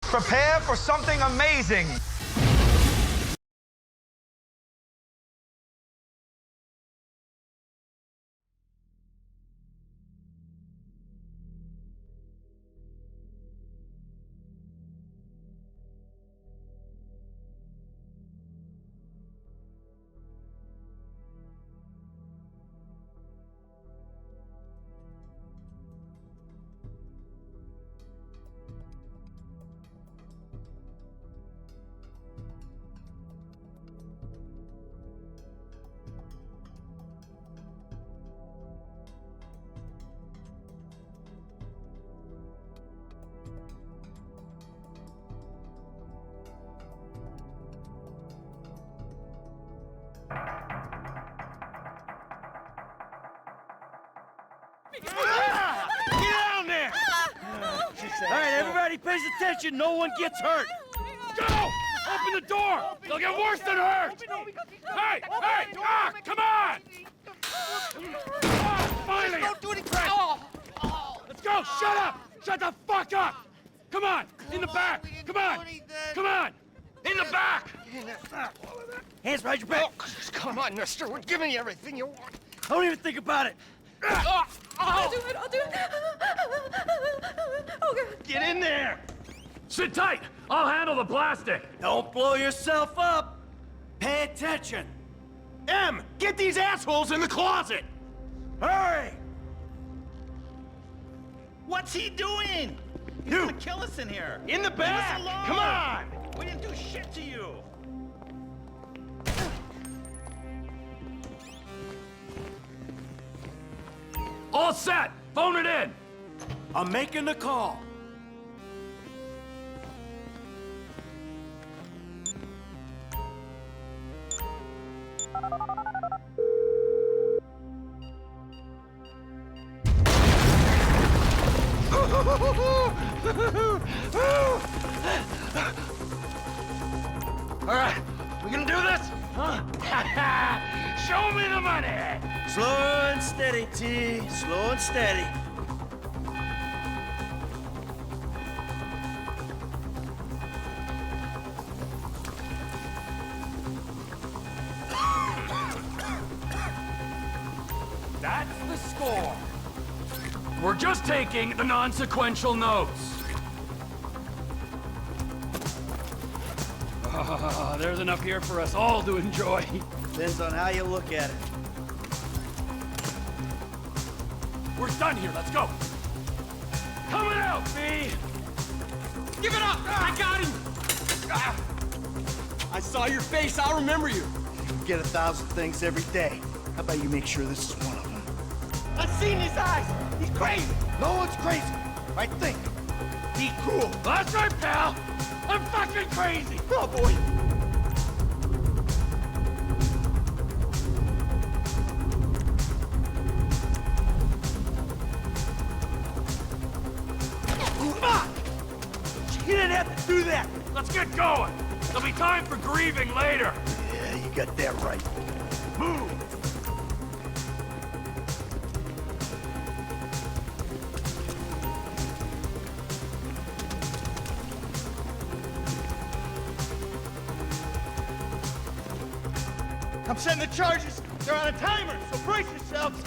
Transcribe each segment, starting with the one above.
Prepare for something amazing. Get down there! All right, everybody pays attention. No one gets hurt. Go! Open the door! They'll get worse than hurt! Hey! Hey! Ah! Come on! Finally! Don't do anything! Let's go! Shut up! Shut the fuck up! Come on! In the back! Come on! Come on! In the back! Hands behind your back! Oh, come on, mister. We're giving you everything you want. Don't even think about it. I'll do it, I'll do it. Oh, God. Get in there! Sit tight! I'll handle the plastic! Don't blow yourself up! Pay attention! Em, get these assholes in the closet! Hurry! What's he doing? He's You! gonna kill us in here. In the back! Leave us alone. Come on! We didn't do shit to you. All set! Phone it in! I'm making the call. All right, we gonna do this? Huh? Show me the money! Slow and steady, T. Slow and steady. That's the score. We're just taking the non-sequential notes. There's enough here for us all to enjoy. Depends on how you look at it. We're done here, let's go. Coming out, B! Give it up! I got him! I saw your face, I'll remember you. You get 1,000 things every day. How about you make sure this is one of them? I've seen his eyes! He's crazy! No one's crazy. I think. Be cool! That's right, pal! I'm fucking crazy! Oh, boy! You didn't have to do that! Let's get going! There'll be time for grieving later! Yeah, you got that right. Move! I'm setting the charges. They're on a timer, so brace yourselves.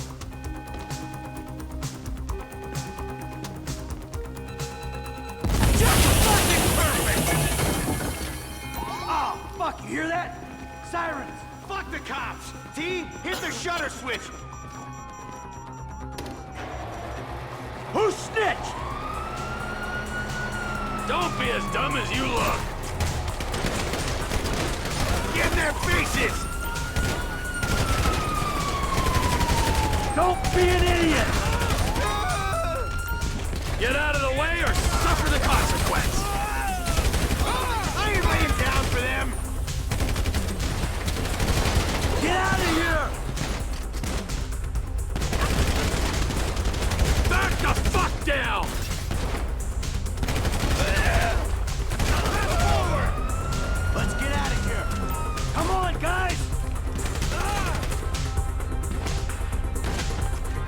Just fucking perfect! Oh, fuck, you hear that? Sirens! Fuck the cops! T, hit the shutter switch. Who snitched? Don't be as dumb as you look! Get in their faces! Don't be an idiot! Get out of the way or suffer the consequence! I ain't laying down for them! Get out of here! Back the fuck down! Let's get out of here! Come on, guys!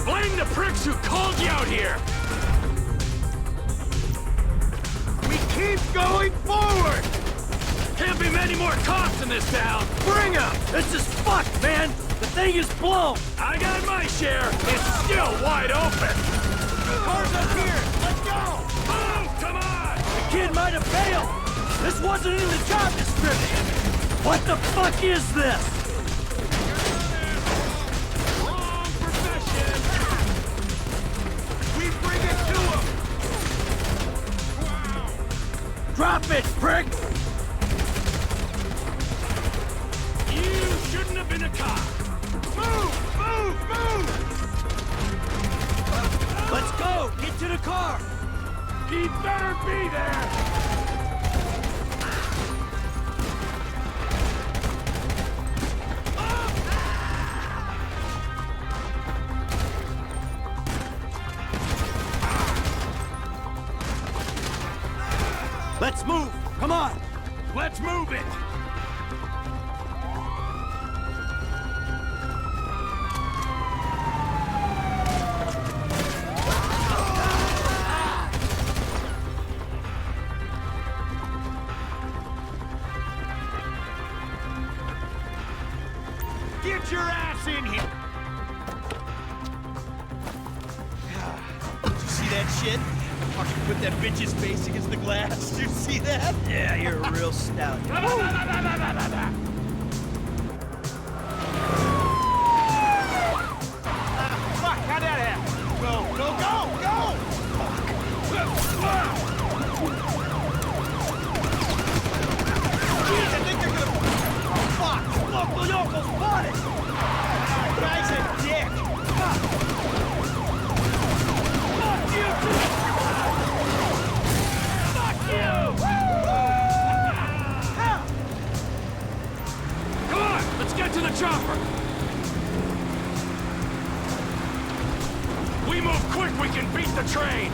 Blame the pricks who called you out here! We any more cops in this town. Bring 'em! This is fucked, man! The thing is blown! I got my share. It's still wide open. Cars up here! Let's go! Oh, come on! The kid might have failed! This wasn't in the job description! What the fuck is this? Wrong profession. We bring it to him! Drop it, prick! You shouldn't have been a cop. Move! Move! Move! Let's go! Get to the car! He better be there. Let's move! Come on! Let's move it. Get your ass in here! Did you see that shit? Fucking put that bitch's face against the glass. Did you see that? Yeah, you're a real stout. Fuck, how'd that happen? Go, go, go, go! Jeez, I think they're gonna... Oh, fuck! Local yokel spotted! Guy's a dick! Fuck you too! Fuck you! Come on, let's get to the chopper. We move quick, we can beat the train.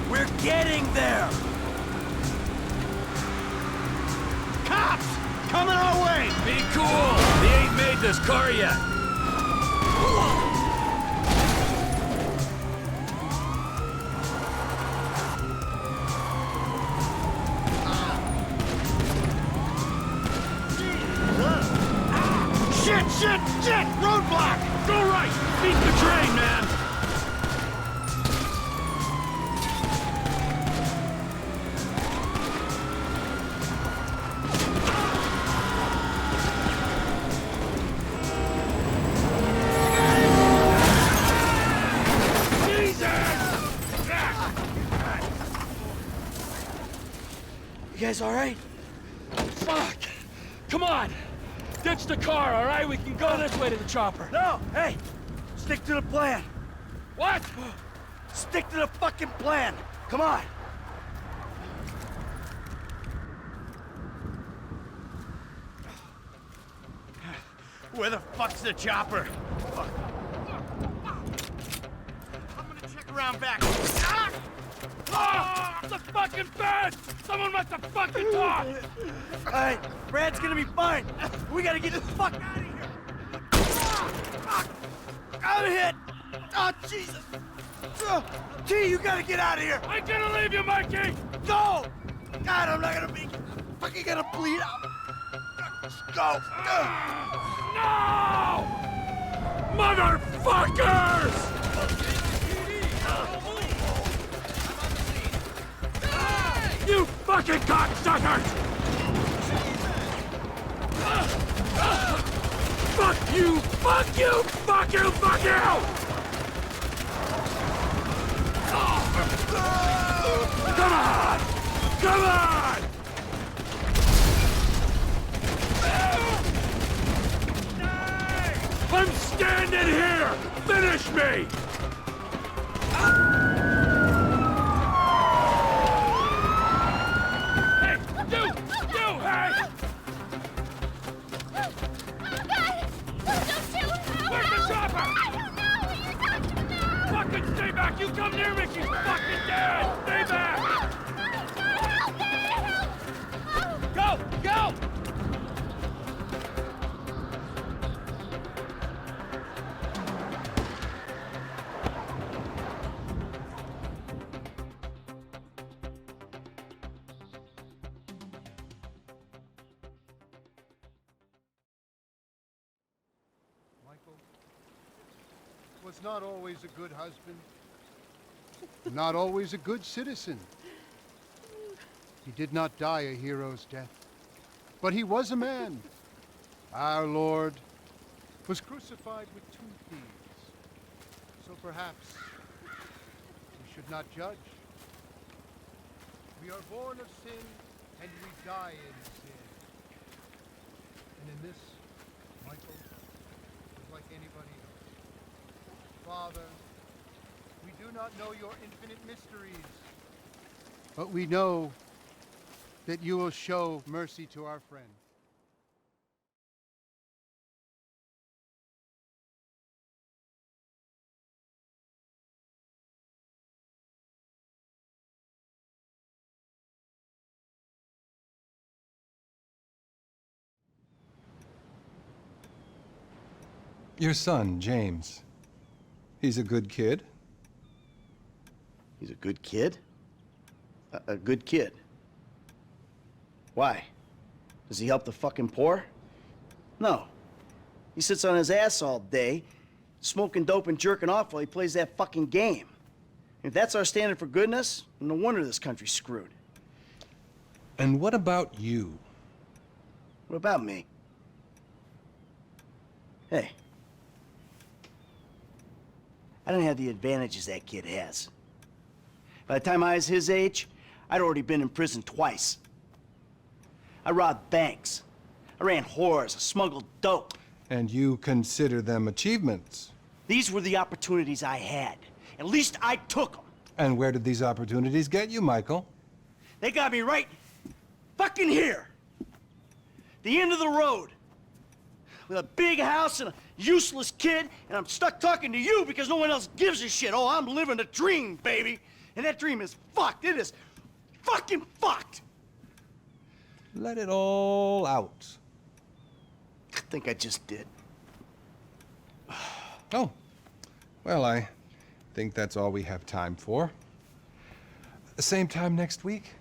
We're getting there! Cops! Coming our way! Be cool. He ain't made this car yet. Shit, shit, shit! Roadblock! Go right. Beat the train, man. You guys alright? Fuck! Come on! Ditch the car, all right? We can go this way to the chopper. No! Hey! Stick to the plan! What? Stick to the fucking plan! Come on! Where the fuck's the chopper? Fuck. I'm gonna check around back. Ah! Oh, the fucking bed! Someone must have fucking talked! Alright, Brad's gonna be fine! We gotta get the fuck out of here! Fuck! I'm hit! Oh, Jesus! T, you gotta get out of here! I'm gonna leave you, Mikey! Go! God, I'm not gonna be fucking gonna bleed out! Let's go! No! Motherfuckers! You fucking cocksuckers! Fuck you! Fuck you! Fuck you! Fuck you! Come on! Come on! I'm standing here! Finish me! Hey! You! Hey! Where's the chopper? I don't know! You're talking now! Fucking stay back! You come near me! She's fucking dead! Stay back! Help! Go! Go! Michael was not always a good husband, not always a good citizen. He did not die a hero's death, but he was a man. Our Lord was crucified with 2 thieves. So perhaps we should not judge. We are born of sin, and we die in sin. And in this, Michael is like anybody else. Father, we do not know your infinite mysteries, but we know that you will show mercy to our friend. Your son, James. He's a good kid. He's a good kid? A good kid? Why? Does he help the fucking poor? No. He sits on his ass all day, smoking dope and jerking off while he plays that fucking game. If that's our standard for goodness, no wonder this country's screwed. And what about you? What about me? Hey. I don't have the advantages that kid has. By the time I was his age, I'd already been in prison twice. I robbed banks. I ran whores. I smuggled dope. And you consider them achievements? These were the opportunities I had. At least I took them. And where did these opportunities get you, Michael? They got me right fucking here. The end of the road. With a big house and a useless kid, and I'm stuck talking to you because no one else gives a shit. Oh, I'm living a dream, baby. And that dream is fucked. It is fucking fucked. Let it all out. I think I just did. Oh. Well, I think that's all we have time for. Same time next week?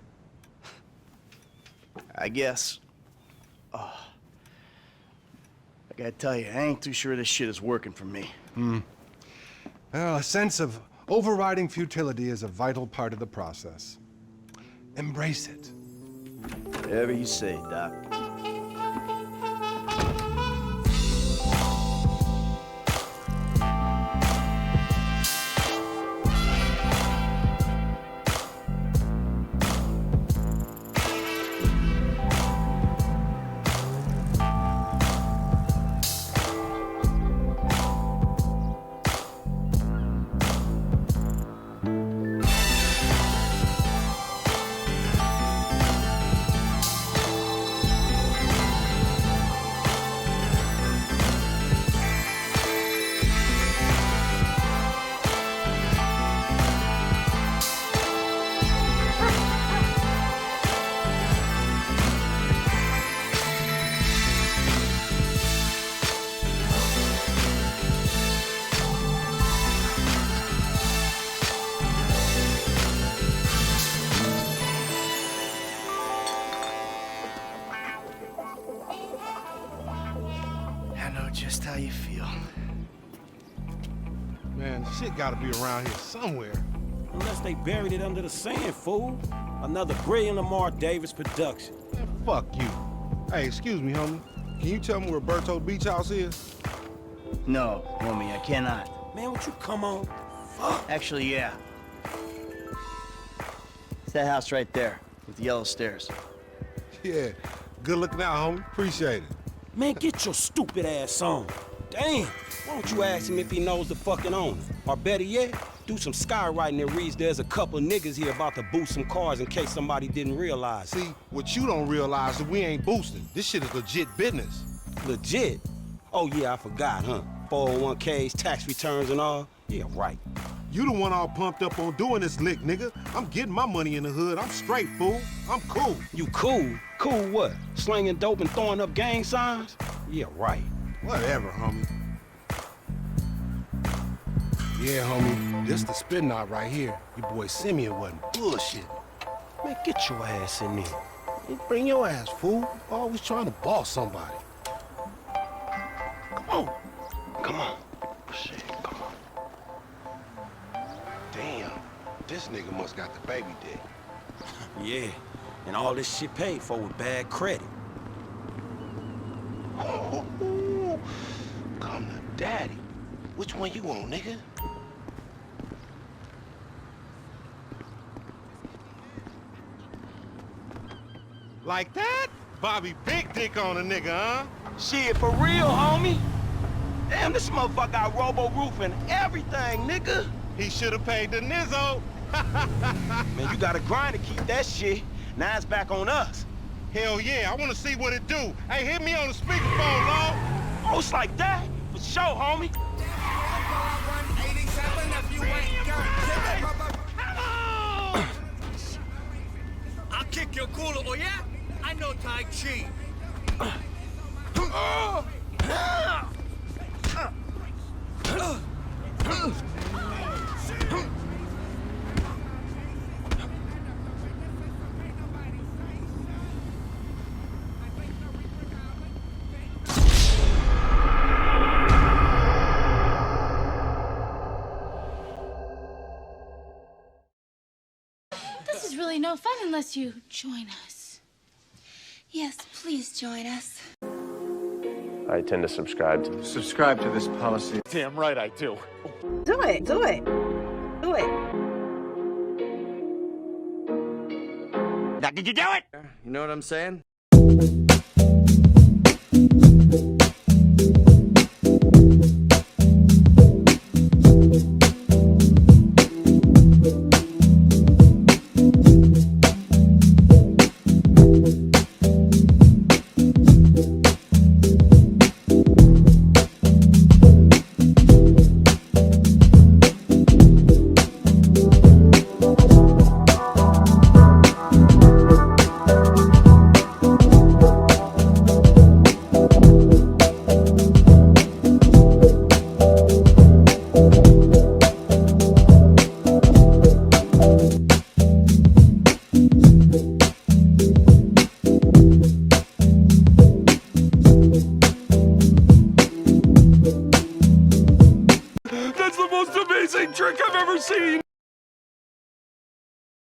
I guess. I gotta tell you, I ain't too sure this shit is working for me. Well, a sense of overriding futility is a vital part of the process. Embrace it. Whatever you say, Doc. Just how you feel. Man, shit gotta be around here somewhere. Unless they buried it under the sand, fool. Another brilliant Lamar Davis production. Man, fuck you. Hey, excuse me, homie. Can you tell me where Berto Beach House is? No, homie, I cannot. Man, would you come on? Fuck. Actually, yeah. It's that house right there, with the yellow stairs. Yeah, good looking out, homie. Appreciate it. Man, get your stupid ass on. Damn, why don't you ask him if he knows the fucking owner? Or better yet, do some skywriting that reads there's a couple niggas here about to boost some cars in case somebody didn't realize. See, what you don't realize is we ain't boosting. This shit is legit business. Legit? Oh yeah, I forgot, huh? 401ks, tax returns and all? Yeah, right. You the one all pumped up on doing this lick, nigga. I'm getting my money in the hood. I'm straight, fool. I'm cool. You cool? Cool what? Slinging dope and throwing up gang signs? Yeah, right. Whatever, homie. Yeah, homie. This the spin knot right here. Your boy Simeon wasn't bullshit. Man, get your ass in there. Hey, bring your ass, fool. Always trying to boss somebody. Come on. Come on. Shit, come on. Damn, this nigga must got the baby dick. Yeah, and all this shit paid for with bad credit. Come to daddy. Which one you want, nigga? Like that? Bobby big dick on a nigga, huh? Shit, for real, homie. Damn, this motherfucker got robo-roof and everything, nigga. He should have paid the nizzo. Man, you gotta grind to keep that shit. Now it's back on us. Hell yeah, I want to see what it do. Hey, hit me on the speakerphone, Lord. Oh, it's like that? For sure, homie. I'll kick your culo, oh yeah? I know Tai Chi. This is really no fun unless you join us. Yes, please join us. I tend to subscribe to Subscribe to this policy. Damn right I do. Do it. Do it. Do it. Now, did you do it? You know what I'm saying? That's the most amazing trick I've ever seen!